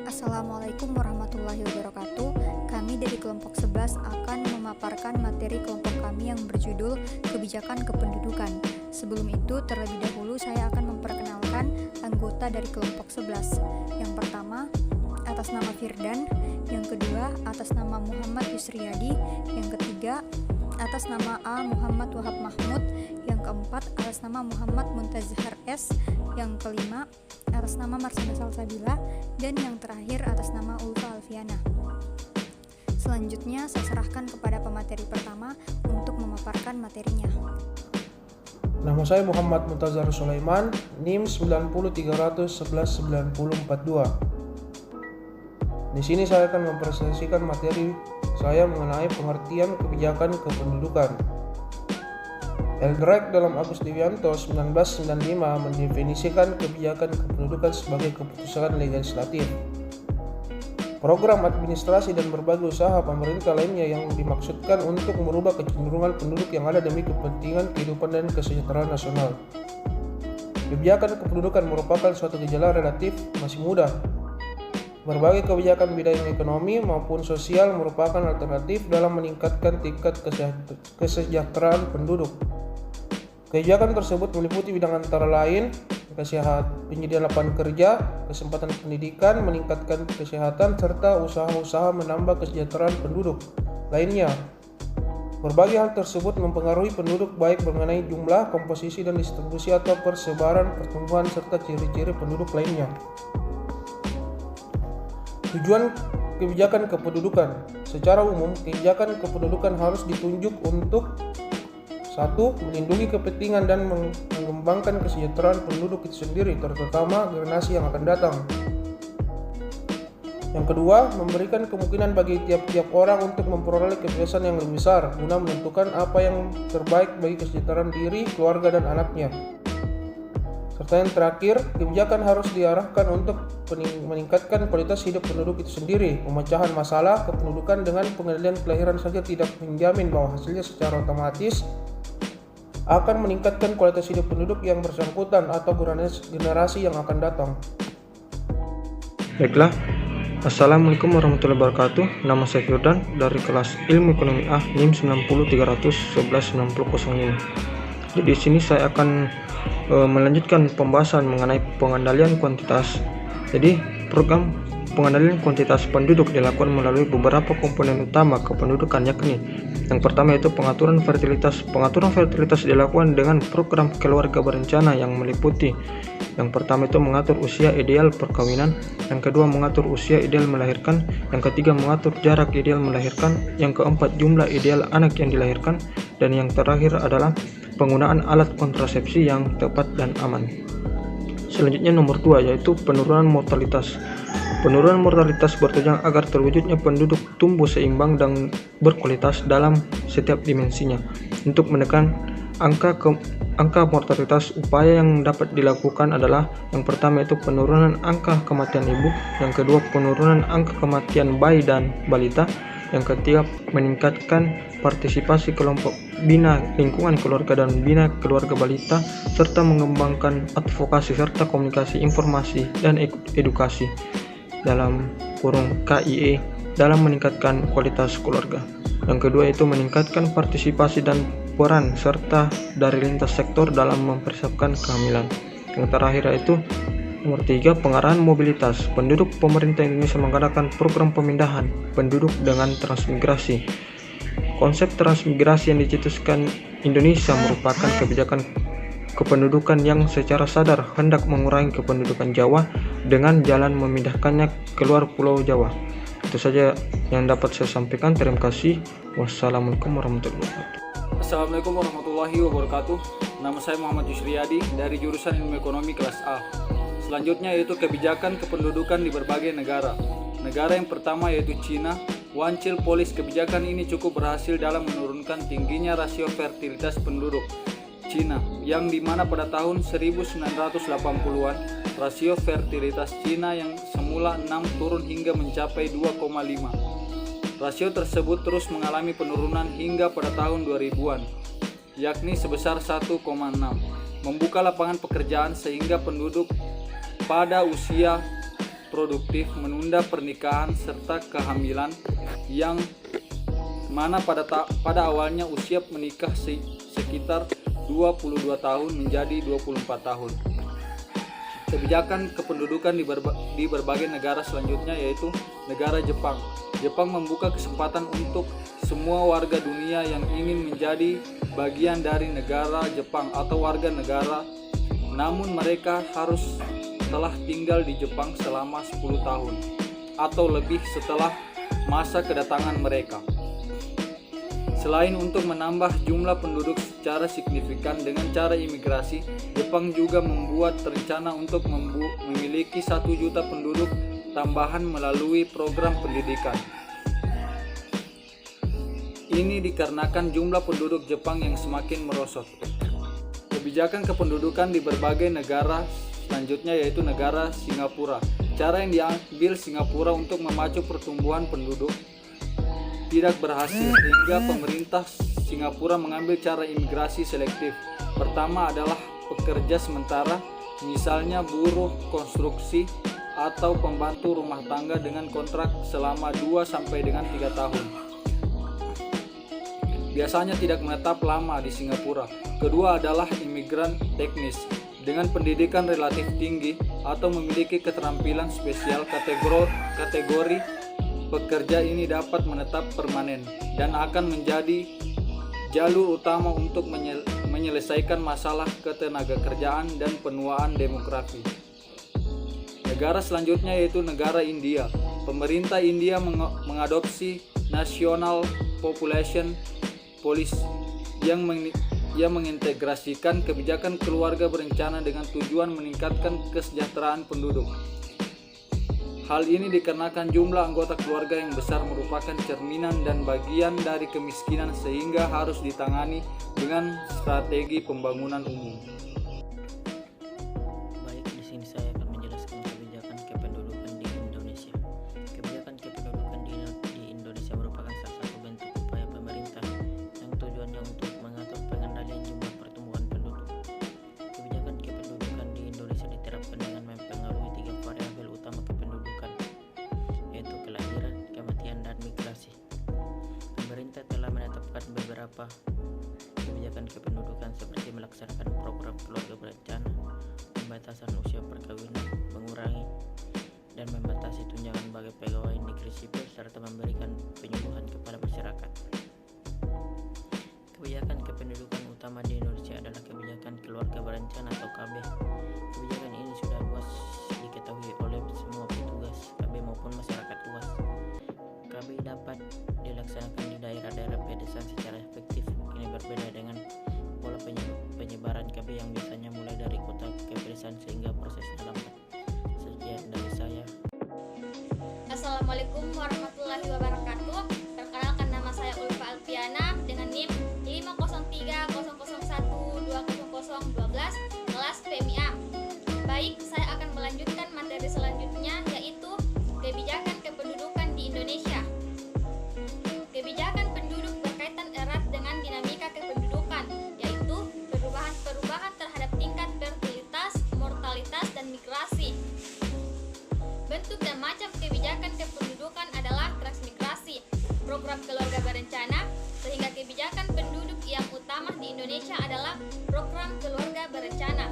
Assalamualaikum warahmatullahi wabarakatuh. Kami dari kelompok 11 akan memaparkan materi kelompok kami yang berjudul Kebijakan Kependudukan. Sebelum itu, terlebih dahulu saya akan memperkenalkan anggota dari kelompok 11. Yang pertama, atas nama Firdan. Yang kedua, atas nama Muhammad Yusriyadi. Yang ketiga, atas nama A. Muhammad Wahab Mahmud. Yang keempat, atas nama Muhammad Muntazhar S. Yang kelima, atas nama Marsanda Salsabila. Dan yang terakhir, atas nama Ulfa Alfiana. Selanjutnya, saya serahkan kepada pemateri pertama untuk memaparkan materinya. Nama saya Muhammad Muntazhar Sulaiman, NIM 903119042. Di sini saya akan mempresentasikan materi saya mengenai pengertian kebijakan kependudukan. Eldrek dalam Agus Dewianto 1995 mendefinisikan kebijakan kependudukan sebagai keputusan legislatif, program administrasi dan berbagai usaha pemerintah lainnya yang dimaksudkan untuk merubah kecenderungan penduduk yang ada demi kepentingan kehidupan dan kesejahteraan nasional. Kebijakan kependudukan merupakan suatu gejala relatif masih muda. Berbagai kebijakan bidang ekonomi maupun sosial merupakan alternatif dalam meningkatkan tingkat kesejahteraan penduduk. Kebijakan tersebut meliputi bidang antara lain penyediaan lapangan kerja, kesempatan pendidikan, meningkatkan kesehatan, serta usaha-usaha menambah kesejahteraan penduduk lainnya. Berbagai hal tersebut mempengaruhi penduduk baik mengenai jumlah, komposisi, dan distribusi atau persebaran pertumbuhan serta ciri-ciri penduduk lainnya. Tujuan kebijakan kependudukan. Secara umum, kebijakan kependudukan harus ditunjuk untuk 1. Melindungi kepentingan dan mengembangkan kesejahteraan penduduk itu sendiri, terutama generasi yang akan datang. Yang kedua, memberikan kemungkinan bagi tiap-tiap orang untuk memperoleh kebebasan yang lebih besar guna menentukan apa yang terbaik bagi kesejahteraan diri, keluarga, dan anaknya. Serta yang terakhir, kebijakan harus diarahkan untuk meningkatkan kualitas hidup penduduk itu sendiri. Pemecahan masalah kependudukan dengan pengadilan kelahiran saja tidak menjamin bahwa hasilnya secara otomatis akan meningkatkan kualitas hidup penduduk yang bersangkutan atau generasi yang akan datang. Baiklah, Assalamualaikum warahmatullahi wabarakatuh. Nama saya Firdan dari kelas Ilmu Ekonomi A NIM 903119005. Jadi di sini saya akan melanjutkan pembahasan mengenai pengendalian kuantitas. Jadi program pengendalian kuantitas penduduk dilakukan melalui beberapa komponen utama kependudukan, yakni yang pertama yaitu pengaturan fertilitas. Pengaturan fertilitas dilakukan dengan program keluarga berencana yang meliputi yang pertama itu mengatur usia ideal perkawinan, yang kedua mengatur usia ideal melahirkan, yang ketiga mengatur jarak ideal melahirkan, yang keempat jumlah ideal anak yang dilahirkan, dan yang terakhir adalah penggunaan alat kontrasepsi yang tepat dan aman. Selanjutnya nomor 2 yaitu penurunan mortalitas. Penurunan mortalitas bertujuan agar terwujudnya penduduk tumbuh seimbang dan berkualitas dalam setiap dimensinya. Untuk menekan angka mortalitas, upaya yang dapat dilakukan adalah yang pertama itu penurunan angka kematian ibu, yang kedua penurunan angka kematian bayi dan balita, yang ketiga meningkatkan partisipasi kelompok bina lingkungan keluarga dan bina keluarga balita, serta mengembangkan advokasi serta komunikasi informasi dan edukasi dalam kurung KIE dalam meningkatkan kualitas keluarga. Yang kedua itu meningkatkan partisipasi dan peran serta dari lintas sektor dalam mempersiapkan kehamilan. Yang terakhir yaitu nomor 3 pengarahan mobilitas. Penduduk pemerintah Indonesia mengadakan program pemindahan penduduk dengan transmigrasi. Konsep transmigrasi yang dicetuskan Indonesia merupakan kebijakan kependudukan yang secara sadar hendak mengurangi kependudukan Jawa dengan jalan memindahkannya keluar Pulau Jawa. Itu saja yang dapat saya sampaikan. Terima kasih. Wassalamualaikum warahmatullahi wabarakatuh. Assalamualaikum warahmatullahi wabarakatuh. Nama saya Muhammad Yusriyadi dari jurusan Ilmu Ekonomi kelas A. Selanjutnya yaitu kebijakan kependudukan di berbagai negara. Negara yang pertama yaitu Cina. Wancil polis kebijakan ini cukup berhasil dalam menurunkan tingginya rasio fertilitas penduduk Cina, yang dimana pada tahun 1980-an rasio fertilitas Cina yang semula 6 turun hingga mencapai 2,5. Rasio tersebut terus mengalami penurunan hingga pada tahun 2000-an, yakni sebesar 1,6, membuka lapangan pekerjaan sehingga penduduk pada usia produktif, menunda pernikahan serta kehamilan yang mana pada awalnya usia menikah sekitar 22 tahun menjadi 24 tahun. Kebijakan kependudukan di berbagai negara selanjutnya yaitu negara Jepang. Jepang membuka kesempatan untuk semua warga dunia yang ingin menjadi bagian dari negara Jepang atau warga negara, namun mereka harus telah tinggal di Jepang selama 10 tahun atau lebih setelah masa kedatangan mereka. Selain untuk menambah jumlah penduduk secara signifikan dengan cara imigrasi, Jepang juga membuat rencana untuk memiliki 1 juta penduduk tambahan melalui program pendidikan. Ini dikarenakan jumlah penduduk Jepang yang semakin merosot. Kebijakan kependudukan di berbagai negara selanjutnya yaitu negara Singapura. Cara yang diambil Singapura untuk memacu pertumbuhan penduduk tidak berhasil sehingga pemerintah Singapura mengambil cara imigrasi selektif. Pertama adalah pekerja sementara, misalnya buruh konstruksi atau pembantu rumah tangga dengan kontrak selama 2 sampai dengan 3 tahun. Biasanya tidak menetap lama di Singapura. Kedua adalah imigran teknis dengan pendidikan relatif tinggi atau memiliki keterampilan spesial. Kategori pekerja ini dapat menetap permanen dan akan menjadi jalur utama untuk menyelesaikan masalah ketenagakerjaan dan penuaan demografi. Negara selanjutnya yaitu negara India. Pemerintah India mengadopsi National Population Policy yang mengintegrasikan kebijakan keluarga berencana dengan tujuan meningkatkan kesejahteraan penduduk. Hal ini dikarenakan jumlah anggota keluarga yang besar merupakan cerminan dan bagian dari kemiskinan sehingga harus ditangani dengan strategi pembangunan umum. Baik, di sini saya akan menjelaskan kebijakan kependudukan di Indonesia. Kebijakan kependudukan di Indonesia merupakan salah satu bentuk upaya pemerintah yang tujuannya untuk mengatur pengendalian jumlah pertumbuhan penduduk. Kebijakan kependudukan di Indonesia diterapkan dengan mempengaruhi 3 variabel utama kependudukan, yaitu kelahiran, kematian, dan migrasi. Pemerintah telah menetapkan beberapa kebijakan kependudukan seperti melaksanakan program keluarga berencana, pembatasan usia perkawinan, mengurangi dan membatasi tunjangan bagi pegawai negeri sipil, serta memberikan penyuluhan kepada masyarakat. Kebijakan kependudukan utama di Indonesia adalah kebijakan keluarga berencana atau KB. Kebijakan ini sudah luas diketahui oleh semua petugas KB maupun masyarakat luas. KB dapat dilaksanakan di daerah-daerah pedesaan secara efektif. Ini berbeda dengan pola penyebaran KB yang biasanya mulai dari kota ke pedesaan sehingga prosesnya lambat. Sekian dari saya. Assalamualaikum warahmatullahi wabarakatuh. Perkenalkan, nama saya Ulfa Alfiana dengan NIM 50300120012 kelas PMIA. Baik, saya akan melanjutkan materi selanjutnya yaitu kebijakan kependudukan di Indonesia. Kebijakan penduduk berkaitan erat dengan dinamika kependudukan, yaitu perubahan-perubahan terhadap tingkat fertilitas, mortalitas, dan migrasi. Bentuk dan macam kebijakan kependudukan adalah transmigrasi, program keluarga berencana, sehingga kebijakan penduduk yang utama di Indonesia adalah program keluarga berencana.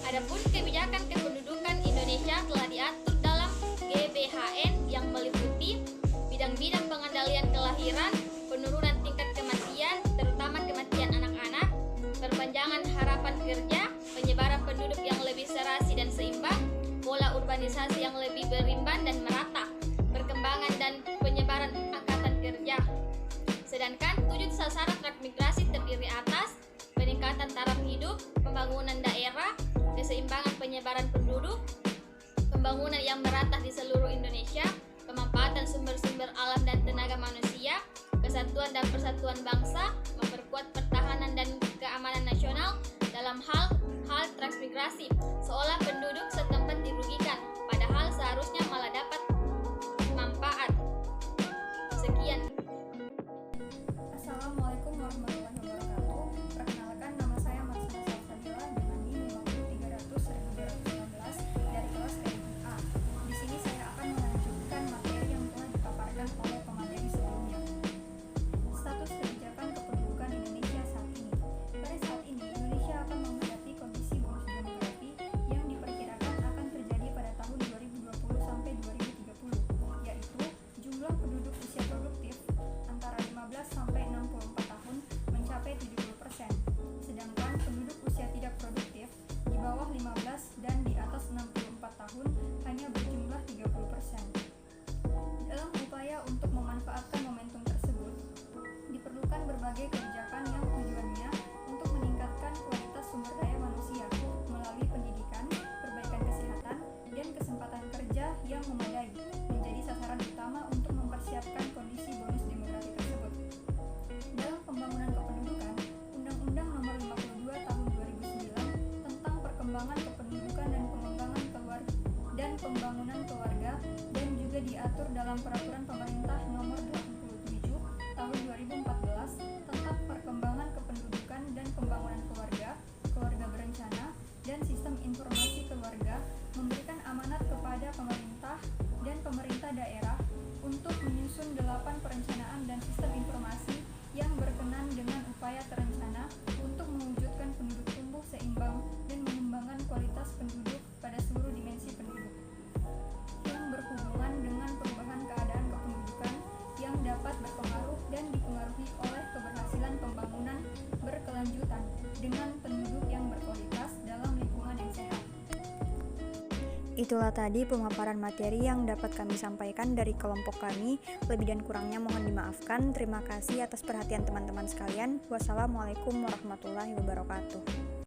Adapun kebijakan kependudukan Indonesia telah diatur dalam GBHN yang meliputi bidang-bidang pengendalian kelahiran, penurunan tingkat kematian, terutama kematian anak-anak, perpanjangan harapan kerja, penyebaran penduduk yang lebih serasi dan seimbang, pola urbanisasi yang lebih berimbang dan merata, perkembangan dan penyebaran angkatan kerja. Sedangkan 7 sasaran transmigrasi terdiri atas peningkatan taraf hidup, pembangunan daerah, keseimbangan penyebaran penduduk, pembangunan yang merata di seluruh Indonesia, pemanfaatan sumber-sumber alam dan tenaga manusia, kesatuan dan persatuan bangsa, memperkuat pertahanan dan keamanan nasional dalam hal transmigrasi, seolah penduduk setempat dirugikan, padahal seharusnya malah dapat manfaat. Sekian. Assalamualaikum warahmatullahi wabarakatuh. Perkenalkan, nama saya Marsana Salsabila dengan NIM 5030012 dari kelas PMIA. berbagai kebijakan yang tujuannya untuk meningkatkan kualitas sumber daya manusia melalui pendidikan, perbaikan kesehatan, dan kesempatan kerja yang memadai menjadi sasaran utama untuk mempersiapkan kondisi bonus demografi tersebut. Dalam pembangunan kependudukan, Undang-Undang Nomor 52 Tahun 2009 tentang perkembangan kependudukan dan pembangunan keluarga dan juga diatur dalam Peraturan Pemerintah Nomor 87 Tahun 2014 tentang perkembangan kependudukan dan pembangunan keluarga, keluarga berencana, dan sistem informasi keluarga memberikan amanat kepada pemerintah dan pemerintah daerah untuk menyusun 8 perencanaan dan sistem informasi yang berkenan dengan upaya terencana untuk mewujudkan penduduk tumbuh seimbang dan mengembangkan kualitas penduduk pada seluruh dimensi penduduk yang berhubungan dengan perubahan keadaan kependudukan yang dapat berpengaruh dan dipengaruhi oleh keberhasilan pembangunan berkelanjutan dengan penduduk yang berkualitas dalam lingkungan yang sehat. Itulah tadi pemaparan materi yang dapat kami sampaikan dari kelompok kami. Lebih dan kurangnya mohon dimaafkan. Terima kasih atas perhatian teman-teman sekalian. Wassalamualaikum warahmatullahi wabarakatuh.